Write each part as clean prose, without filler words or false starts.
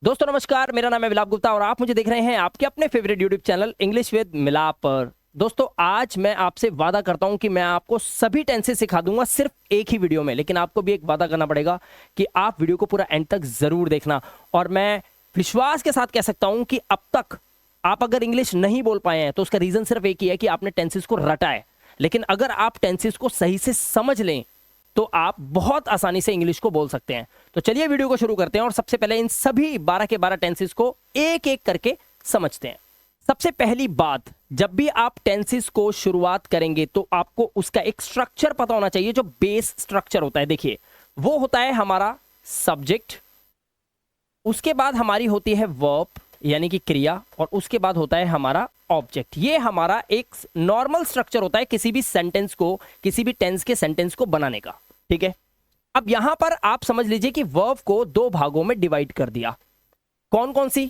दोस्तों नमस्कार, मेरा नाम है मिलाप गुप्ता और आप मुझे देख रहे हैं आपके अपने favourite YouTube channel English with मिलाप पर। दोस्तों आज मैं आपसे वादा करता हूं कि मैं आपको सभी टेंसेस सिखा दूंगा सिर्फ एक ही वीडियो में, लेकिन आपको भी एक वादा करना पड़ेगा कि आप वीडियो को पूरा एंड तक जरूर देखना। और मैं विश्वास के साथ कह सकता हूं कि अब तक आप अगर इंग्लिश नहीं बोल पाए हैं तो उसका रीजन सिर्फ एक ही है कि आपने टेंसेस को रटा है। लेकिन अगर आप टेंसेस को सही से समझ लें तो आप बहुत आसानी से इंग्लिश को बोल सकते हैं। तो चलिए वीडियो को शुरू करते हैं और सबसे पहले इन सभी 12 के 12 टेंसेस को एक एक करके समझते हैं। सबसे पहली बात, जब भी आप टेंसेस को शुरुआत करेंगे तो आपको उसका एक स्ट्रक्चर पता होना चाहिए, जो बेस स्ट्रक्चर होता है। देखिए, वो होता है हमारा सब्जेक्ट, उसके बाद हमारी होती है वर्ब यानी कि क्रिया, और उसके बाद होता है हमारा ऑब्जेक्ट। ये हमारा एक नॉर्मल स्ट्रक्चर होता है किसी भी सेंटेंस को, किसी भी टेंस के सेंटेंस को बनाने का। ठीक है, अब यहां पर आप समझ लीजिए कि वर्ब को दो भागों में डिवाइड कर दिया। कौन कौन सी?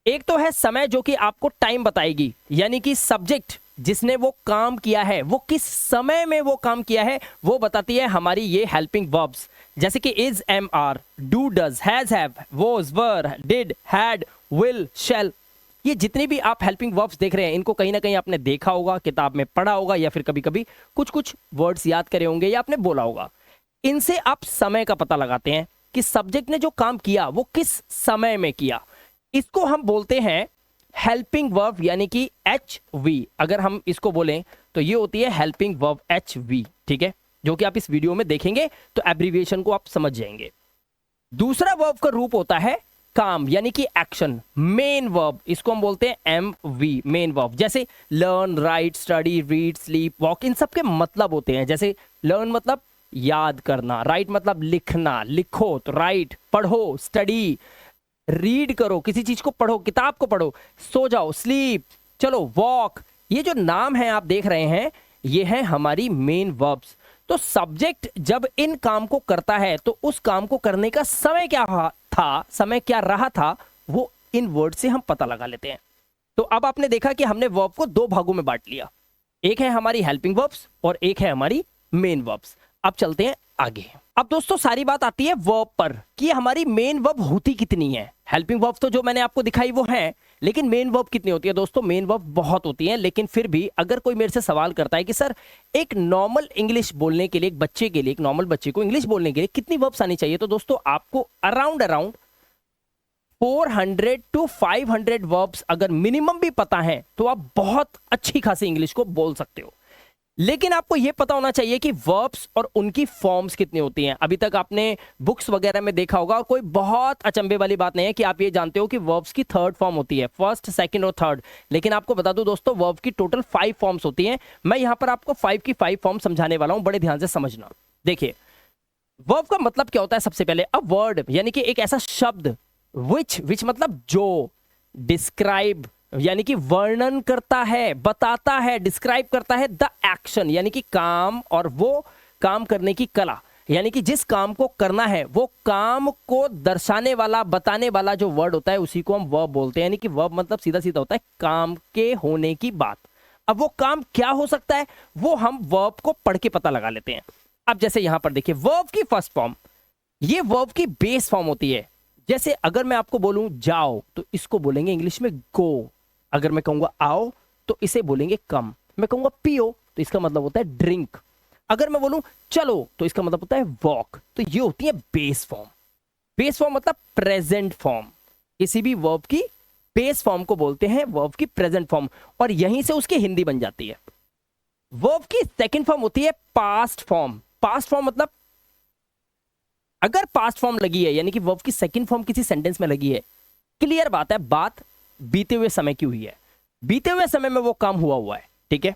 एक तो है समय, जो कि आपको टाइम बताएगी, यानी कि सब्जेक्ट जिसने वो काम किया है, वो किस समय में वो काम किया है, वो बताती है हमारी ये हेल्पिंग वर्ब्स, जैसे कि is, am, are, do, does, has, have, was, were, did, had, will, shall. ये जितनी भी आप हेल्पिंग वर्ब्स देख रहे हैं, इनको कहीं ना कहीं आपने देखा होगा, किताब में पढ़ा होगा, या फिर कभी कभी कुछ कुछ वर्ड्स याद करे होंगे या आपने बोला होगा। इनसे आप समय का पता लगाते हैं कि सब्जेक्ट ने जो काम किया वो किस समय में किया। इसको हम बोलते हैं हेल्पिंग वर्ब, यानी कि एच वी। अगर हम इसको बोलें तो ये होती है हेल्पिंग वर्ब एच वी। ठीक है, जो कि आप इस वीडियो में देखेंगे तो एब्रीविएशन को आप समझ जाएंगे। दूसरा वर्ब का रूप होता है काम, यानी कि एक्शन, मेन वर्ब। इसको हम बोलते हैं एम वी, मेन वर्ब। जैसे learn, write, study, read, sleep, walk, इन सब के मतलब होते हैं। जैसे लर्न मतलब याद करना, राइट मतलब लिखना, लिखो तो राइट, पढ़ो स्टडी, रीड करो, किसी चीज को पढ़ो, किताब को पढ़ो, सो जाओ स्लीप, चलो वॉक। ये जो नाम है आप देख रहे हैं, ये है हमारी मेन वर्ब्स। तो सब्जेक्ट जब इन काम को करता है तो उस काम को करने का समय क्या था, समय क्या रहा था, वो इन वर्ड से हम पता लगा लेते हैं। तो अब आपने देखा कि हमने वर्ब को दो भागों में बांट लिया, एक है हमारी हेल्पिंग वर्ब्स और एक है हमारी मेन वर्ब्स। अब चलते हैं आगे। अब दोस्तों सारी बात आती है वर्ब पर कि हमारी मेन वर्ब होती कितनी है। हेल्पिंग वर्ब तो जो मैंने आपको दिखाई वो है, लेकिन मेन वर्ब कितनी होती है? दोस्तों मेन वर्ब बहुत होती है, लेकिन फिर भी अगर कोई मेरे से सवाल करता है कि सर एक नॉर्मल इंग्लिश बोलने के लिए, एक बच्चे के लिए, एक नॉर्मल बच्चे को इंग्लिश बोलने के लिए कितनी वर्ब्स आनी चाहिए, तो दोस्तों आपको अराउंड 400 to 500 वर्ब्स अगर मिनिमम भी पता है तो आप बहुत अच्छी खासी इंग्लिश को बोल सकते हो। लेकिन आपको यह पता होना चाहिए कि वर्ब्स और उनकी फॉर्म्स कितनी होती हैं। अभी तक आपने बुक्स वगैरह में देखा होगा, और कोई बहुत अचंभे वाली बात नहीं है कि आप ये जानते हो कि वर्ब्स की 3rd फॉर्म होती है, फर्स्ट, सेकंड और थर्ड। लेकिन आपको बता दूं दोस्तों, वर्ब की टोटल 5 फॉर्म्स होती हैं। मैं यहां पर आपको 5 की 5 फॉर्म समझाने वाला हूं, बड़े ध्यान से समझना। देखिए, वर्ब का मतलब क्या होता है? सबसे पहले अ वर्ड, यानी कि एक ऐसा शब्द, विच मतलब जो, डिस्क्राइब यानी कि वर्णन करता है, बताता है, डिस्क्राइब करता है, द एक्शन यानी कि काम, और वो काम करने की कला, यानी कि जिस काम को करना है वो काम को दर्शाने वाला, बताने वाला जो वर्ड होता है उसी को हम वर्ब बोलते हैं। यानी कि वर्ब मतलब सीधा सीधा होता है काम के होने की बात। अब वो काम क्या हो सकता है वो हम वर्ब को पढ़ के पता लगा लेते हैं। अब जैसे यहां पर देखिए, वर्ब की फर्स्ट फॉर्म, ये वर्ब की बेस फॉर्म होती है। जैसे अगर मैं आपको बोलूं जाओ तो इसको बोलेंगे इंग्लिश में गो। अगर मैं कहूंगा आओ तो इसे बोलेंगे कम। मैं कहूंगा पियो तो इसका मतलब होता है ड्रिंक। अगर मैं बोलूं चलो तो इसका मतलब होता है वॉक। तो ये होती है बेस फॉर्म। बेस फॉर्म मतलब प्रेजेंट फॉर्म। किसी भी वर्ब की बेस फॉर्म को बोलते हैं वर्ब की प्रेजेंट फॉर्म, और यहीं से उसकी हिंदी बन जाती है। वर्ब की सेकंड फॉर्म होती है पास्ट फॉर्म। पास्ट फॉर्म मतलब अगर पास्ट फॉर्म लगी है, यानी कि वर्ब की सेकंड फॉर्म किसी सेंटेंस में लगी है, क्लियर बात है, बात बीते हुए समय की हुई है, बीते हुए समय में वो काम हुआ है। ठीक है,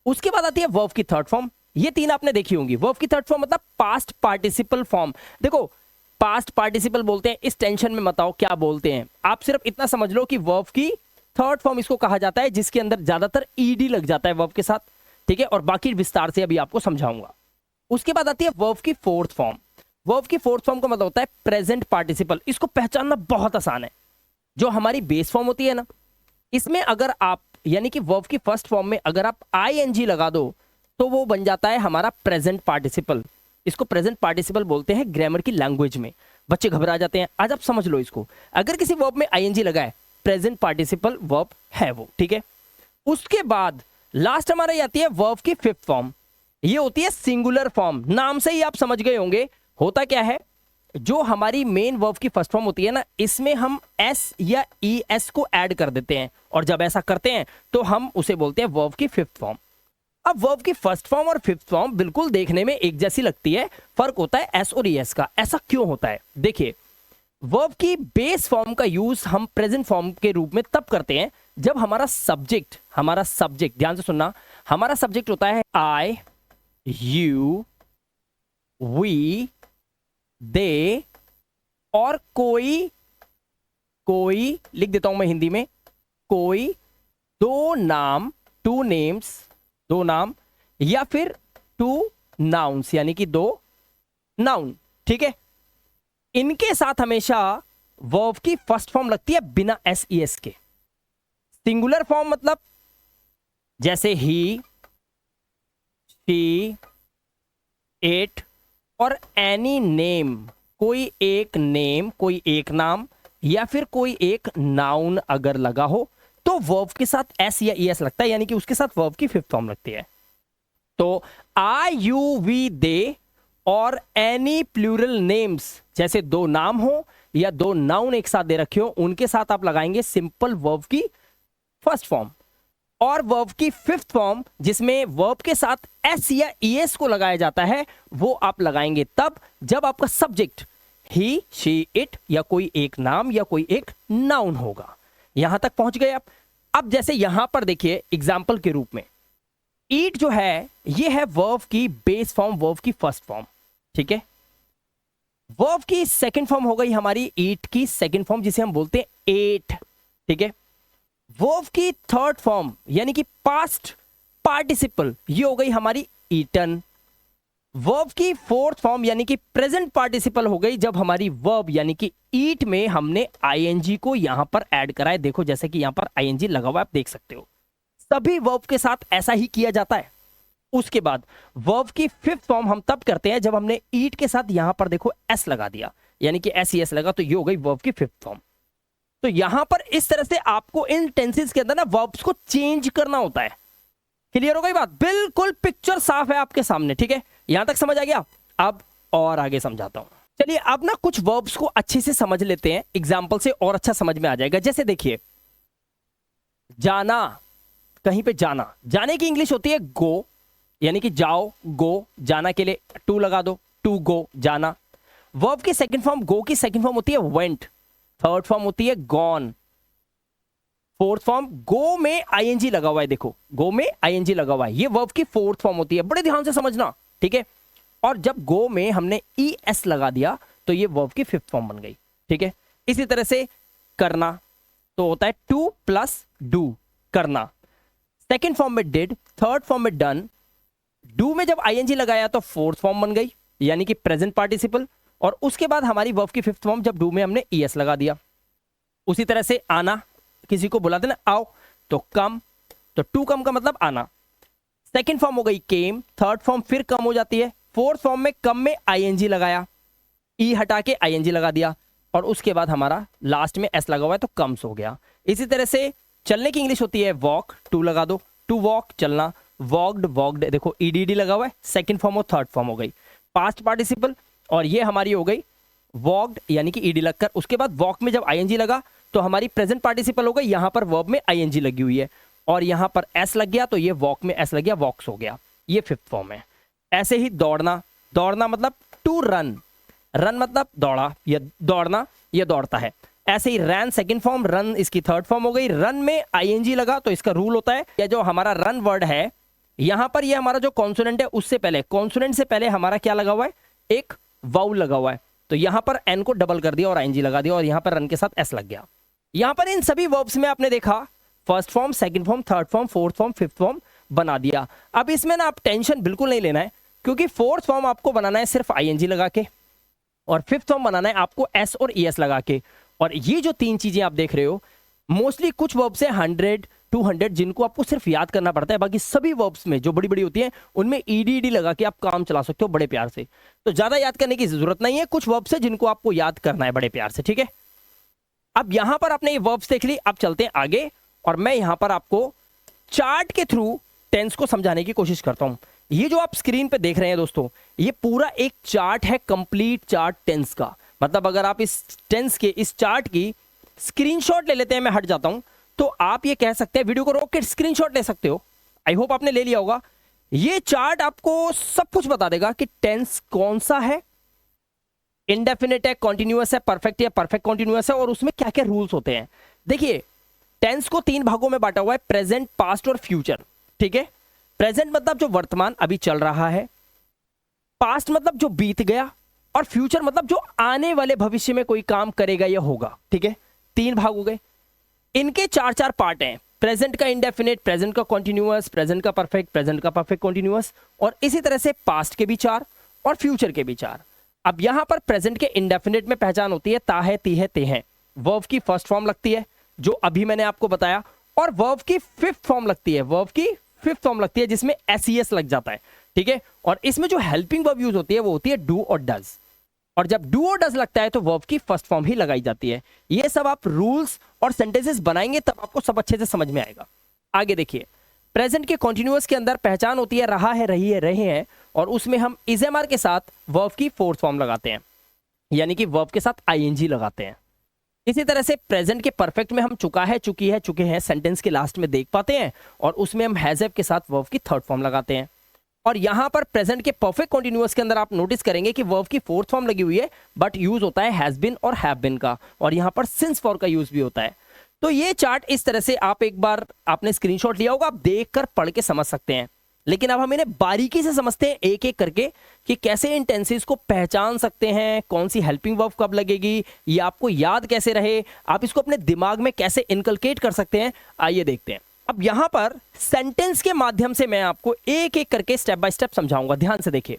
उसके बाद आती है वर्ब की थर्ड फॉर्म। ये तीन आपने देखी होंगी। वर्ब की थर्ड फॉर्म मतलब पास्ट पार्टिसिपल फॉर्म। देखो, पास्ट पार्टिसिपल बोलते हैं, इस टेंशन में मत आओ क्या बोलते हैं, आप सिर्फ इतना समझ लो कि वर्ब की थर्ड फॉर्म इसको कहा जाता है जिसके अंदर ज्यादातर ईडी लग जाता है वर्ब के साथ। ठीक है, और बाकी विस्तार से अभी आपको समझाऊंगा। उसके बाद आती है वर्ब की फोर्थ फॉर्म। वर्ब की फोर्थ फॉर्म का मतलब होता है प्रेजेंट पार्टिसिपल। इसको पहचानना बहुत आसान है। जो हमारी बेस फॉर्म होती है ना, इसमें अगर आप, यानी कि वर्ब की फर्स्ट फॉर्म में अगर आप आईएनजी लगा दो तो वो बन जाता है हमारा प्रेजेंट पार्टिसिपल। इसको प्रेजेंट पार्टिसिपल बोलते हैं ग्रामर की लैंग्वेज में। बच्चे घबरा जाते हैं। आज आप समझ लो इसको, अगर किसी वर्ब में आईएनजी लगा है, प्रेजेंट पार्टिसिपल वर्ब है वो, ठीक है। उसके बाद लास्ट हमारा ये आती है वर्ब की फिफ्थ फॉर्म, ये होती है सिंगुलर फॉर्म। नाम से ही आप समझ गए होंगे होता क्या है, जो हमारी मेन वर्ब की फर्स्ट फॉर्म होती है ना, इसमें हम एस या ई एस को ऐड कर देते हैं, और जब ऐसा करते हैं तो हम उसे बोलते हैं वर्ब की फिफ्थ फॉर्म। अब वर्ब की फर्स्ट फॉर्म और फिफ्थ फॉर्म बिल्कुल देखने में एक जैसी लगती है, फर्क होता है एस और ई एस का। ऐसा क्यों होता है? देखिए, वर्ब की बेस फॉर्म का यूज हम प्रेजेंट फॉर्म के रूप में तब करते हैं जब हमारा सब्जेक्ट ध्यान से सुनना, हमारा सब्जेक्ट होता है आई, यू, वी, दे, और कोई लिख देता हूं मैं हिंदी में, कोई दो नाम, टू नेम्स, दो नाम, या फिर टू नाउन्स यानी कि दो नाउन, ठीक है। इनके साथ हमेशा वर्ब की फर्स्ट फॉर्म लगती है बिना एस ई एस के। सिंगुलर फॉर्म मतलब जैसे ही, शी, इट और एनी नेम, कोई एक नेम, कोई एक नाम या फिर कोई एक नाउन अगर लगा हो तो वर्ब के साथ एस या ई एस लगता है, यानी कि उसके साथ वर्ब की फिफ्थ फॉर्म लगती है। तो आई, यू, वी, दे और एनी प्लूरल नेम्स, जैसे दो नाम हो या दो नाउन एक साथ दे रखे हो, उनके साथ आप लगाएंगे सिंपल वर्ब की फर्स्ट फॉर्म। और वर्ब की फिफ्थ फॉर्म जिसमें वर्ब के साथ एस या ई एस को लगाया जाता है, वो आप लगाएंगे तब जब आपका सब्जेक्ट ही, शी, इट या कोई एक नाम या कोई एक नाउन होगा। यहां तक पहुंच गए आप। अब जैसे यहां पर देखिए एग्जाम्पल के रूप में, ईट जो है ये है वर्ब की बेस फॉर्म, वर्ब की फर्स्ट फॉर्म, ठीक है। वर्ब की सेकंड फॉर्म हो गई हमारी ईट की सेकंड फॉर्म, जिसे हम बोलते हैं एट, ठीक है। वर्ब की थर्ड फॉर्म यानी कि पास्ट पार्टिसिपल, ये हो गई हमारी ईटन। वर्ब की फोर्थ फॉर्म यानी कि प्रेजेंट पार्टिसिपल हो गई जब हमारी वर्ब यानी कि ईट में हमने आईएनजी को यहां पर ऐड करा है। देखो जैसे कि यहां पर आईएनजी लगा हुआ है, आप देख सकते हो। सभी वर्ब के साथ ऐसा ही किया जाता है। उसके बाद वर्ब की फिफ्थ फॉर्म हम तब करते हैं जब हमने ईट के साथ यहां पर देखो एस लगा दिया, यानी कि एस ई एस लगा, तो ये हो गई वर्ब की फिफ्थ फॉर्म। तो यहां पर इस तरह से आपको इन टेंसेस के अंदर ना वर्ब्स को चेंज करना होता है। क्लियर हो गई बात? बिल्कुल पिक्चर साफ है आपके सामने, ठीक है। यहां तक समझ आ गया? अब और आगे समझाता हूं। चलिए अब ना कुछ वर्ब्स को अच्छे से समझ लेते हैं, एग्जाम्पल से और अच्छा समझ में आ जाएगा। जैसे देखिए, जाना, कहीं पे जाना, जाने की इंग्लिश होती है गो, यानी कि जाओ, गो, जाना के लिए टू लगा दो, टू गो, जाना। वर्ब की सेकंड फॉर्म, गो की सेकंड फॉर्म होती है वेंट, थर्ड फॉर्म होती है गॉन, फोर्थ फॉर्म गो में आईएनजी लगा हुआ है, देखो गो में आईएनजी लगा हुआ है, ये वर्ब की फोर्थ फॉर्म होती है। बड़े ध्यान से समझना, ठीक है। और जब गो में हमने ई एस लगा दिया तो ये वर्ब की फिफ्थ फॉर्म बन गई, ठीक है। इसी तरह से करना तो होता है टू प्लस डू, करना। सेकेंड फॉर्म में डिड, थर्ड फॉर्म में डन। डू में जब आईएनजी लगाया तो फोर्थ फॉर्म बन गई, यानी कि प्रेजेंट पार्टिसिपल। और उसके बाद हमारी वर्ब की फिफ्थ फॉर्म जब डू में हमने ई एस लगा दिया। उसी तरह से आना, किसी को बुलाते ना आओ, तो कम, तो टू कम का मतलब आना। सेकेंड फॉर्म हो गई केम, थर्ड फॉर्म फिर कम हो जाती है, फोर्थ फॉर्म में कम में आईएनजी लगाया, ई हटा के आईएनजी लगा दिया, और उसके बाद हमारा लास्ट में एस लगा हुआ है तो कम्स हो गया। इसी तरह से चलने की इंग्लिश होती है वॉक, टू लगा दो, टू वॉक, चलना। वॉक्ड, वॉक्ड, देखो ईडीडी लगा हुआ है, सेकंड फॉर्म और थर्ड फॉर्म हो गई, पास्ट पार्टिसिपल। और ये हमारी हो गई वॉक्ड, यानी कि ईडी लगकर। उसके बाद वॉक में जब आईएनजी लगा तो हमारी प्रेजेंट पार्टिसिपल हो गई, यहां पर वर्ब में आईएनजी लगी हुई है, और यहां पर एस लग गया तो ये वॉक में एस लग गया, वॉक्स हो गया, ये फिफ्थ फॉर्म है। ऐसे ही दौड़ना, दौड़ना मतलब टू रन, रन मतलब दौड़ा, ये दौड़ना, ये दौड़ता है। ऐसे ही रन सेकंड फॉर्म, रन इसकी थर्ड फॉर्म हो गई। रन में आईएनजी लगा तो इसका रूल होता है, ये जो हमारा रन वर्ड है यहां पर, ये हमारा जो कॉन्सोनेंट है उससे पहले, कॉन्सोनेंट से पहले हमारा क्या लगा हुआ है, एक वाउल लगा हुआ है, तो यहां पर एन को डबल कर दिया और आईएनजी लगा दिया, और यहां पर रन के साथ एस लग गया। यहां पर इन सभी वर्ब्स में आपने देखा first form, second form, third form, fourth form, fifth form बना दिया। अब इसमें ना आप टेंशन बिल्कुल नहीं लेना है, क्योंकि फोर्थ फॉर्म आपको बनाना है सिर्फ आईएनजी लगा के, और फिफ्थ फॉर्म बनाना है आपको एस और ई एस लगा के। और ये जो तीन चीजें आप देख रहे हो, मोस्टली कुछ वर्ब से 100, 200 जिनको आपको सिर्फ याद करना पड़ता है। बाकी सभी वर्ब्स में जो बड़ी बड़ी होती हैं उनमें ईडी लगा के आप काम चला सकते हो बड़े प्यार से। तो ज्यादा याद करने की जरूरत नहीं है, कुछ वर्ब्स है जिनको आपको याद करना है बड़े प्यार से, ठीक है। अब यहां पर आपने ये वर्ब्स देख ली, अब चलते हैं आगे और मैं यहां पर आपको चार्ट के थ्रू टेंस को समझाने की कोशिश करता हूं। ये जो आप स्क्रीन पे देख रहे हैं दोस्तों, ये पूरा एक चार्ट है, कंप्लीट चार्ट टेंस का। मतलब अगर आप इस टेंस के इस चार्ट की स्क्रीनशॉट ले लेते हैं, मैं हट जाता हूं, तो आप ये कह सकते हैं, वीडियो को रोक के स्क्रीनशॉट ले सकते हो। आई होप आपने ले लिया होगा। ये चार्ट आपको सब कुछ बता देगा कि टेंस कौन सा है, इंडेफिनिट है, कॉन्टिन्यूअस है, परफेक्ट है, परफेक्ट कॉन्टिन्यूअस है, और उसमें क्या क्या रूल्स होते हैं। देखिए टेंस को 3 भागों में बांटा हुआ है, प्रेजेंट, पास्ट और फ्यूचर, ठीक है। प्रेजेंट मतलब जो वर्तमान अभी चल रहा है, पास्ट मतलब जो बीत गया, और फ्यूचर मतलब जो आने वाले भविष्य में कोई काम करेगा या होगा, ठीक है। 3 भाग हो गए। इनके 4-4 पार्ट हैं, प्रेजेंट का इंडेफिनिट, प्रेजेंट का कॉन्टिन्यूअस, प्रेजेंट का परफेक्ट, प्रेजेंट का परफेक्ट कॉन्टिन्यूअस, और इसी तरह से पास्ट के भी 4 और फ्यूचर के भी 4। अब यहां पर प्रेजेंट के इंडेफिनिट में पहचान होती है ता है, ती है, ते है। वर्ब की फर्स्ट फॉर्म लगती है जो अभी मैंने आपको बताया, और वर्ब की फिफ्थ फॉर्म लगती है, वर्ब की फिफ्थ फॉर्म लगती है जिसमें एस लग जाता है, ठीक है। और इसमें जो हेल्पिंग वर्ब यूज होती है वो होती है डू और डज, और जब डू और डज लगता है तो वर्ब की फर्स्ट फॉर्म ही लगाई जाती है। ये सब आप रूल्स और सेंटेंसेस बनाएंगे तब आपको सब अच्छे से समझ में आएगा। आगे देखिए, प्रेजेंट के कॉन्टिन्यूअस के अंदर पहचान होती है रहा है, रही है, रहे हैं, और उसमें हम इजएमआर के साथ वर्ब की फोर्थ फॉर्म लगाते हैं, यानी कि वर्ब के साथ आईएनजी लगाते हैं। इसी तरह से प्रेजेंट के परफेक्ट में हम चुका है, चुकी है, चुके हैं सेंटेंस के लास्ट में देख पाते हैं, और उसमें हम हैज हैव के साथ वर्ब की थर्ड फॉर्म लगाते हैं। और यहां पर प्रेजेंट के परफेक्ट कॉन्टिन्यूअस के अंदर आप नोटिस करेंगे कि वर्ब की फोर्थ फॉर्म लगी हुई है, बट यूज होता है हैज बीन और हैव बीन का, और यहां पर सिंस फॉर का यूज भी होता है। तो ये चार्ट इस तरह से आप एक बार आपने स्क्रीनशॉट लिया होगा, आप देखकर पढ़ के समझ सकते हैं। लेकिन अब हम इन्हें बारीकी से समझते हैं एक एक करके कि कैसे इन टेंसेस को पहचान सकते हैं, कौन सी हेल्पिंग वर्ब कब लगेगी, ये आपको याद कैसे रहे, आप इसको अपने दिमाग में कैसे इनकलकेट कर सकते हैं। आइए देखते हैं। अब यहां पर सेंटेंस के माध्यम से मैं आपको एक एक करके स्टेप बाय स्टेप समझाऊंगा, ध्यान से देखिए।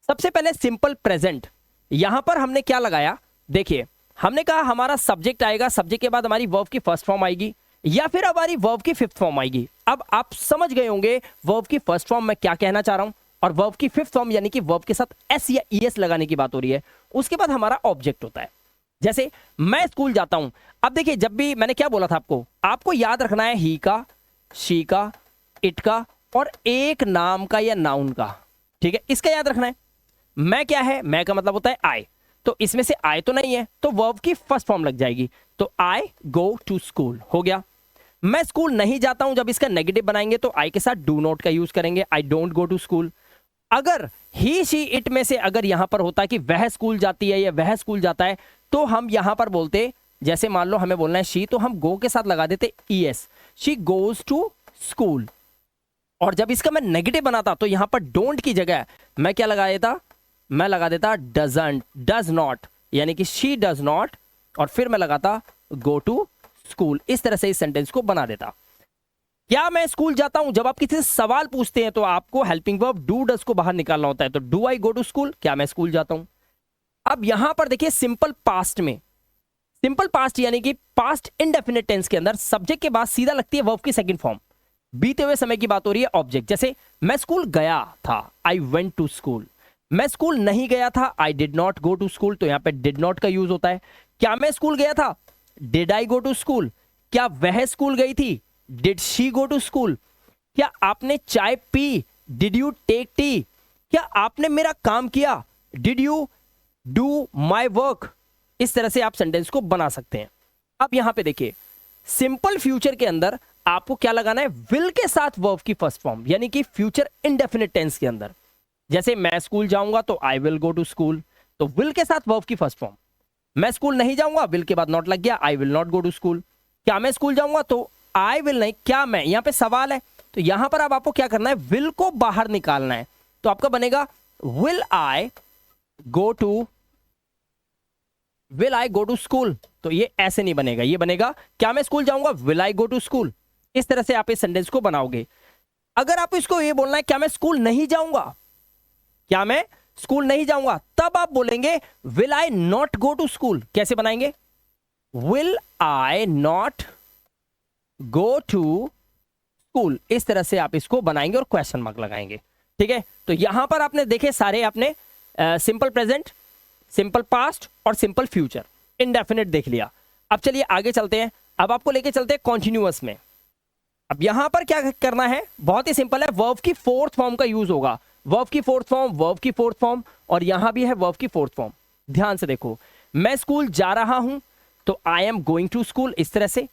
सबसे पहले सिंपल प्रेजेंट, यहां पर हमने क्या लगाया, देखिए हमने कहा हमारा सब्जेक्ट आएगा, सब्जेक्ट के बाद हमारी वर्ब की फर्स्ट फॉर्म आएगी, या फिर हमारी वर्ब की फिफ्थ फॉर्म आएगी। अब आप समझ गए होंगे वर्ब की फर्स्ट फॉर्म मैं क्या कहना चाह रहा हूं, और वर्ब की फिफ्थ फॉर्म यानी कि वर्ब के साथ एस या ईएस लगाने की बात हो रही है। उसके बाद हमारा ऑब्जेक्ट होता है, जैसे मैं स्कूल जाता हूं। अब देखिए, जब भी मैंने क्या बोला था आपको याद रखना है ही का, शी का, इट का, और एक नाम का या नाउन का, ठीक है, इसका याद रखना है। मैं क्या है, मैं का मतलब होता है आई, तो इसमें से आई तो नहीं है, तो वर्ब की फर्स्ट फॉर्म लग जाएगी, तो आई गो टू स्कूल हो गया। मैं स्कूल नहीं जाता हूं, जब इसका नेगेटिव बनाएंगे तो आई के साथ डू नॉट का यूज करेंगे, I don't go to school. अगर ही शी इट में से अगर यहां पर होता कि वह स्कूल जाती है या वह स्कूल जाता है, तो हम यहां पर बोलते, जैसे मान लो हमें बोलना है शी, तो हम गो के साथ लगा देते ES, she goes to school. और जब इसका मैं नेगेटिव बनाता तो यहां पर डोंट की जगह मैं क्या लगा देता, मैं लगा देता डजंट, डज नॉट, यानी कि शी डज नॉट, और फिर मैं लगाता गो टू स्कूल। इस तरह से इस सेंटेंस को बना देता। क्या मैं स्कूल जाता हूं, जब आप किसी से सवाल पूछते हैं तो आपको हेल्पिंग वर्ब डू डज को बाहर निकालना होता है, तो do I go to school, क्या मैं स्कूल जाता हूं। अब यहां पर देखिए सिंपल पास्ट में, सिंपल पास्ट यानी कि पास्ट इंडेफिनिट टेंस के अंदर सब्जेक्ट के बाद सीधा लगती है वर्ब की सेकंड फॉर्म, बीते हुए समय की बात हो रही है, ऑब्जेक्ट। जैसे मैं स्कूल गया था, आई वेंट टू स्कूल। मैं स्कूल नहीं गया था, I did not go to school, तो यहां पे डिड नॉट का यूज होता है। क्या मैं स्कूल गया था, did I go to school. क्या वह स्कूल गई थी, did she go to school. क्या आपने चाय पी, डिड यू टेक टी। क्या आपने मेरा काम किया, did you do my work. इस तरह से आप सेंटेंस को बना सकते हैं। अब यहां पे देखिए, सिंपल फ्यूचर के अंदर आपको क्या लगाना है, विल के साथ वर्ब की फर्स्ट फॉर्म, यानी कि फ्यूचर इंडेफिनिट टेंस के अंदर। जैसे मैं स्कूल जाऊंगा तो I will go to school, तो विल के साथ वर्ब की फर्स्ट फॉर्म। मैं स्कूल नहीं जाऊंगा, विल के बाद नॉट लग गया, I will not go to school. क्या मैं स्कूल जाऊंगा, तो आई विल नहीं, क्या मैं, यहां पे सवाल है, तो यहां पर अब आपको क्या करना है, विल को बाहर निकालना है, तो आपका बनेगा will I go to, will I go to school. तो ये ऐसे नहीं बनेगा, ये बनेगा क्या मैं स्कूल जाऊंगा, will I go to school. इस तरह से आप इस सेंटेंस को बनाओगे। अगर आप इसको ये बोलना है क्या मैं स्कूल नहीं जाऊंगा, क्या मैं स्कूल नहीं जाऊंगा, तब आप बोलेंगे will I not go to school. कैसे बनाएंगे, will I not go to school, इस तरह से आप इसको बनाएंगे और क्वेश्चन मार्क लगाएंगे। ठीक है, तो यहां पर आपने देखे सारे आपने सिंपल प्रेजेंट, सिंपल पास्ट और सिंपल फ्यूचर, इनडेफिनिट देख लिया। अब चलिए आगे चलते हैं, अब आपको लेके चलते हैं कॉन्टिन्यूअस में। अब यहां पर क्या करना है, बहुत ही सिंपल है, वर्ब की फोर्थ फॉर्म का यूज होगा। वर्ब की फोर्थ फॉर्म, वर्ब की फोर्थ फॉर्म, और यहां भी है वर्ब की फोर्थ फॉर्म। ध्यान से देखो, मैं स्कूल जा रहा हूं तो I am going to school, इस तरह से।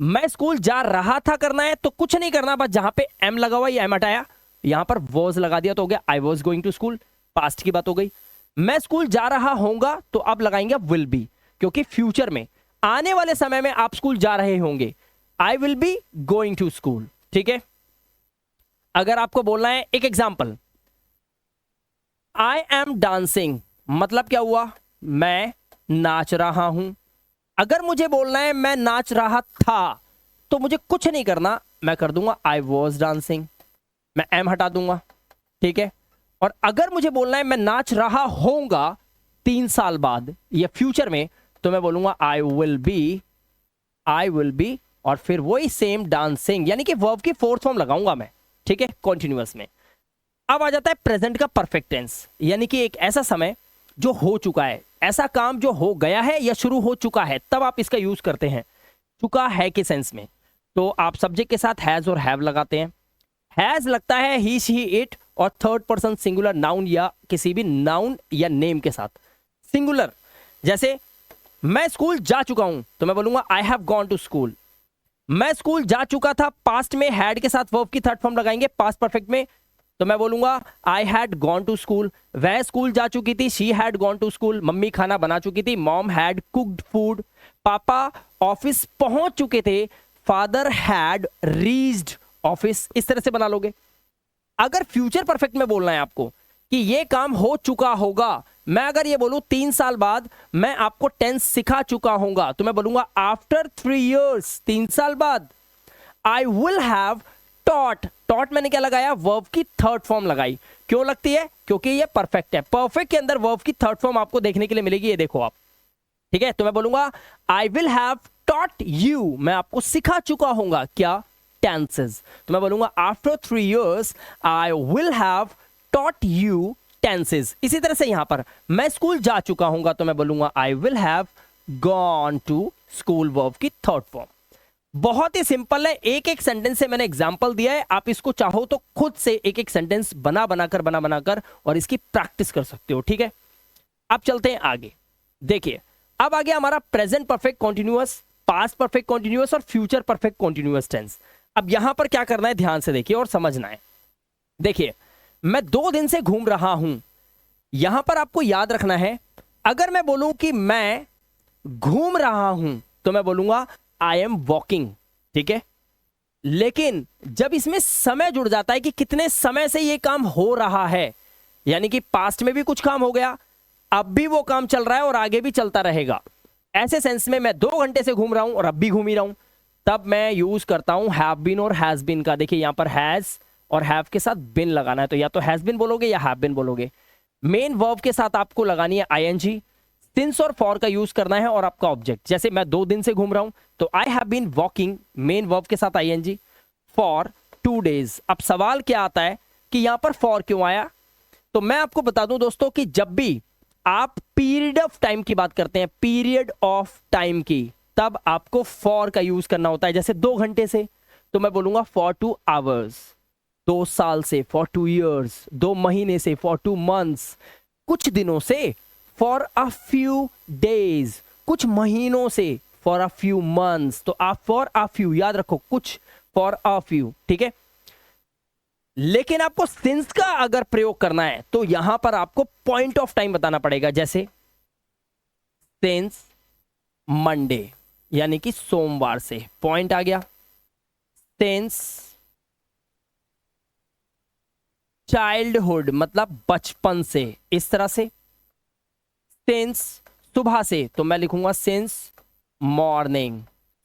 मैं स्कूल जा रहा था करना है तो कुछ नहीं करना, बस जहां पे एम लगा हुआ एम हटाया, यहां पर वॉज लगा दिया तो हो गया I was going to school, past की बात हो गई। मैं स्कूल जा रहा होऊंगा तो अब लगाएंगे विल बी, क्योंकि फ्यूचर में आने वाले समय में आप स्कूल जा रहे होंगे, I will be going to school. ठीक है, अगर आपको बोलना है एक एग्जाम्पल, आई एम डांसिंग, मतलब क्या हुआ, मैं नाच रहा हूं। अगर मुझे बोलना है मैं नाच रहा था तो मुझे कुछ नहीं करना, मैं कर दूंगा आई वॉज डांसिंग, मैं एम हटा दूंगा। ठीक है, और अगर मुझे बोलना है मैं नाच रहा होऊंगा 3 साल बाद या फ्यूचर में, तो मैं बोलूंगा आई विल बी और फिर वही सेम डांसिंग, यानी कि वर्ब की फोर्थ फॉर्म लगाऊंगा मैं। ठीक है, कॉन्टिन्यूअस में। अब आ जाता है प्रेजेंट का परफेक्ट टेंस, यानी कि एक ऐसा समय जो हो चुका है, ऐसा काम जो हो गया है या शुरू हो चुका है, तब आप इसका यूज करते हैं चुका है के सेंस में। तो आप सब्जेक्ट के साथ हैज और हैव लगाते हैं। हैज लगता है ही शी इट और थर्ड पर्सन सिंगुलर नाउन या किसी भी नाउन या नेम के साथ। सिंगुलर, जैसे मैं स्कूल जा चुका हूं तो मैं बोलूंगा I have gone to school. मैं स्कूल जा चुका था, पास्ट में हैड के साथ वर्ब की थर्ड फॉर्म लगाएंगे पास्ट परफेक्ट में, तो मैं बोलूंगा I had gone to school. वह स्कूल जा चुकी थी, she had gone to school. Mummy खाना बना चुकी थी, mom had cooked food. Papa office पहुंच चुके थे, फादर हैड रीच्ड ऑफिस। इस तरह से बना लोगे। अगर फ्यूचर परफेक्ट में बोलना है आपको कि ये काम हो चुका होगा, मैं अगर ये बोलूं 3 साल बाद मैं आपको टेंस सिखा चुका होऊंगा, तो मैं बोलूंगा आफ्टर 3 years, 3 साल बाद। आई विल हैव टॉट, टॉट मैंने क्या लगाया, वर्ब की थर्ड फॉर्म लगाई। क्यों लगती है, क्योंकि ये परफेक्ट है। परफेक्ट के अंदर वर्ब की थर्ड फॉर्म आपको देखने के लिए मिलेगी, ये देखो आप। ठीक है, तो मैं बोलूंगा I will have taught you, मैं आपको सिखा चुका होऊंगा क्या, टेंसेस। तो मैं बोलूंगा after 3 years I will have taught you tenses. इसी तरह से यहां पर मैं स्कूल जा चुका हूंगा तो मैं बोलूंगा I will have gone to school, verb की थर्ड फॉर्म। बहुत ही सिंपल है, एक एक सेंटेंस से मैंने एग्जांपल दिया है, आप इसको चाहो तो खुद से एक एक सेंटेंस बना बनाकर और इसकी प्रैक्टिस कर सकते हो। ठीक है, अब चलते हैं आगे। देखिए, अब आ गया हमारा present perfect continuous, past perfect continuous और फ्यूचर परफेक्ट कॉन्टिन्यूअस टेंस। अब यहां पर क्या करना है, ध्यान से देखिए और समझना है। देखिए, मैं 2 दिन से घूम रहा हूं, यहां पर आपको याद रखना है, अगर मैं बोलूं कि मैं घूम रहा हूं तो मैं बोलूंगा आई एम वॉकिंग। ठीक है, लेकिन जब इसमें समय जुड़ जाता है कि कितने समय से ये काम हो रहा है, यानी कि पास्ट में भी कुछ काम हो गया, अब भी वो काम चल रहा है और आगे भी चलता रहेगा, ऐसे सेंस में मैं 2 घंटे से घूम रहा हूं और अब भी घूम ही रहा हूं, तब मैं यूज करता हूं हैव बीन और हैज बीन का। देखिए यहां पर हैज और हैव के साथ बिन लगाना है, तो या तो हैज बिन बोलोगे या हैव बिन बोलोगे। मेन वर्ब के साथ आपको लगानी है आईएनजी, सिंस और फॉर का यूज करना है और आपका ऑब्जेक्ट। जैसे मैं 2 दिन से घूम रहा हूं तो I have been walking, main verb के साथ आईएनजी, फॉर 2 days। अब सवाल क्या आता है कि यहां पर फॉर क्यों आया, तो मैं आपको बता दूं दोस्तों कि जब भी आप पीरियड ऑफ टाइम की बात करते हैं, पीरियड ऑफ टाइम की, तब आपको फॉर का यूज करना होता है। जैसे 2 घंटे से तो मैं बोलूंगा फॉर 2 hours, 2 साल से फॉर 2 years, 2 महीने से फॉर 2 months, कुछ दिनों से फॉर अ फ्यू डेज, कुछ महीनों से फॉर अ फ्यू मंथ्स। तो आप फॉर अ फ्यू याद रखो, कुछ फॉर अ फ्यू। ठीक है, लेकिन आपको सिंस का अगर प्रयोग करना है तो यहां पर आपको पॉइंट ऑफ टाइम बताना पड़ेगा। जैसे सिंस मंडे, यानी कि सोमवार से, पॉइंट आ गया। सिंस चाइल्डहुड, मतलब बचपन से, इस तरह से। सिंस सुबह से, तो मैं लिखूंगा सिंस मॉर्निंग,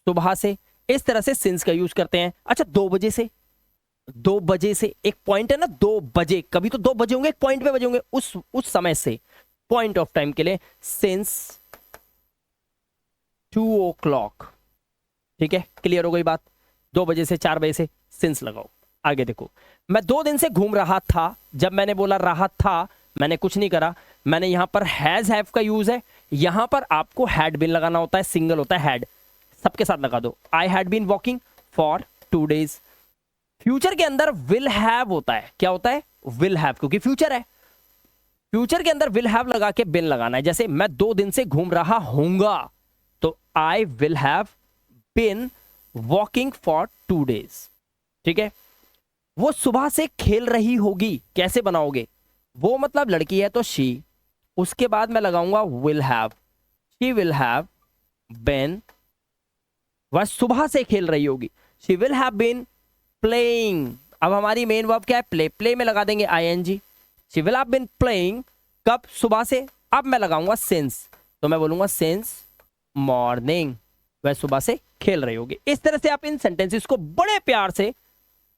सुबह से। इस तरह से सिंस का यूज करते हैं। अच्छा, 2 बजे से, 2 बजे से एक पॉइंट है ना, 2 बजे, कभी तो 2 बजे होंगे, एक पॉइंट पे बजे होंगे, उस समय से, पॉइंट ऑफ टाइम के लिए सिंस 2 o'clock। ठीक है, क्लियर हो गई बात। 2 बजे से 4 बजे से सिंस लगाओ। आगे देखो, मैं 2 दिन से घूम रहा था। जब मैंने बोला रहा था, मैंने कुछ नहीं करा, मैंने यहां पर हैज हैव का यूज है। यहां पर आपको हैड बीन लगाना होता है, सिंगल होता है हैड, सबके साथ लगा दो। I had been walking for 2 days. Future के अंदर विल हैव होता है, क्या होता है? विल हैव, क्योंकि फ्यूचर है। फ्यूचर के अंदर विल हैव लगा के बिन लगाना है। जैसे मैं 2 दिन से घूम रहा हूंगा, तो I will have been walking for 2 days. ठीक है। वो सुबह से खेल रही होगी, कैसे बनाओगे? वो मतलब लड़की है तो शी, उसके बाद मैं लगाऊंगा will have, she will have been, वह सुबह से खेल रही होगी, she will have been playing. अब हमारी मेन वर्ब क्या है? प्ले। प्ले में लगा देंगे ING. She will have been playing, कब? सुबह से। अब मैं लगाऊंगा सिंस, तो मैं बोलूंगा सिंस मॉर्निंग, वह सुबह से खेल रही होगी। इस तरह से आप इन सेंटेंसेस को बड़े प्यार से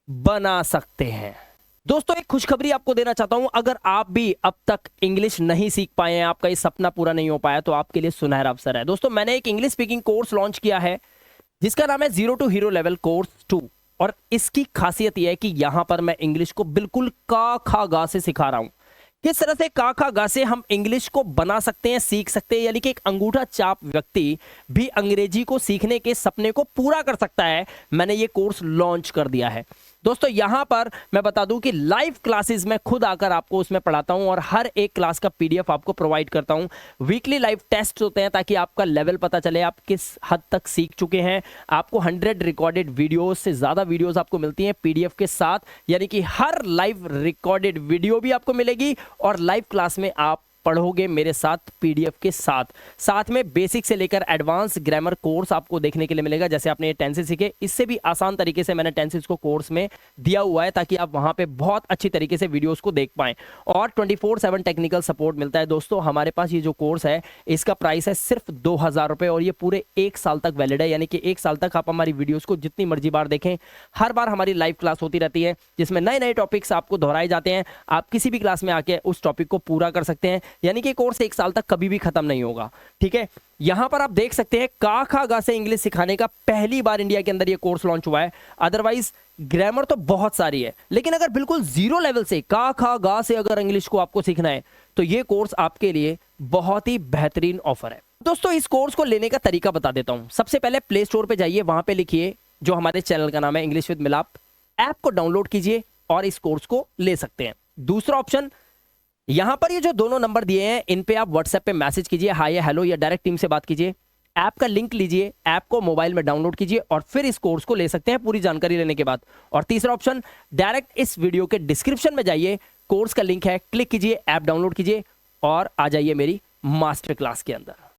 बना सकते हैं। दोस्तों, एक खुशखबरी आपको देना चाहता हूं। अगर आप भी अब तक इंग्लिश नहीं सीख पाए हैं, आपका ये सपना पूरा नहीं हो पाया, तो आपके लिए सुनहरा अवसर है। दोस्तों, मैंने एक इंग्लिश स्पीकिंग कोर्स लॉन्च किया है जिसका नाम है zero to hero level course 2। और इसकी खासियत यह है कि यहां पर मैं इंग्लिश को बिल्कुल का खा गा से सिखा रहा हूं। किस तरह से का खा गा से हम इंग्लिश को बना सकते हैं, सीख सकते हैं, यानी कि एक अंगूठा चाप व्यक्ति भी अंग्रेजी को सीखने के सपने को पूरा कर सकता है। मैंने ये कोर्स लॉन्च कर दिया है। दोस्तों, यहां पर मैं बता दूं कि लाइव क्लासेस में खुद आकर आपको उसमें पढ़ाता हूं और हर एक क्लास का पीडीएफ आपको प्रोवाइड करता हूं। वीकली लाइव टेस्ट होते हैं ताकि आपका लेवल पता चले, आप किस हद तक सीख चुके हैं। आपको 100 रिकॉर्डेड वीडियोस से ज्यादा वीडियोस आपको मिलती हैं पीडीएफ के साथ, यानी कि हर लाइव रिकॉर्डेड वीडियो भी आपको मिलेगी और लाइव क्लास में आप पढ़ोगे मेरे साथ पीडीएफ के साथ। साथ में बेसिक से लेकर एडवांस ग्रामर कोर्स आपको देखने के लिए मिलेगा। जैसे आपने ये टेंसेस सीखे, इससे भी आसान तरीके से मैंने टेंसेस को कोर्स में दिया हुआ है ताकि आप वहां पे बहुत अच्छी तरीके से वीडियोस को देख पाएं। और 24/7 टेक्निकल सपोर्ट मिलता है। दोस्तों, हमारे पास ये जो कोर्स है इसका प्राइस है सिर्फ 2000 रुपए और ये पूरे 1 साल तक वैलिड है, यानी कि 1 साल तक आप हमारी वीडियोस को जितनी मर्जी बार देखें। हर बार हमारी लाइव क्लास होती रहती है जिसमें नए नए टॉपिक्स आपको दोहराए जाते हैं। आप किसी भी क्लास में आके उस टॉपिक को पूरा कर सकते हैं, यानी कि कोर्स 1 साल तक कभी भी खत्म नहीं होगा। ठीक है। यहां पर आप देख सकते हैं का खा गा से इंग्लिश सिखाने का पहली बार इंडिया के अंदर ये कोर्स लॉन्च हुआ है। अदरवाइज ग्रामर तो बहुत सारी है, लेकिन अगर बिल्कुल जीरो लेवल से का खा गा से अगर इंग्लिश को आपको सीखना है तो ये कोर्स आपके लिए बहुत ही बेहतरीन ऑफर है। दोस्तों, इस कोर्स को लेने का तरीका बता देता हूं। सबसे पहले प्ले स्टोर पे जाइए, वहां पे लिखिए जो हमारे चैनल का नाम है इंग्लिश विद मिलाप, ऐप को डाउनलोड कीजिए और इस कोर्स को ले सकते हैं। दूसरा ऑप्शन, यहां पर ये जो दोनों नंबर दिए हैं इन पे आप व्हाट्सएप पे मैसेज कीजिए, हाय या हेलो, या डायरेक्ट टीम से बात कीजिए। ऐप का लिंक लीजिए, ऐप को मोबाइल में डाउनलोड कीजिए और फिर इस कोर्स को ले सकते हैं पूरी जानकारी लेने के बाद। और तीसरा ऑप्शन, डायरेक्ट इस वीडियो के डिस्क्रिप्शन में जाइए, कोर्स का लिंक है, क्लिक कीजिए, ऐप डाउनलोड कीजिए और आ जाइए मेरी मास्टर क्लास के अंदर।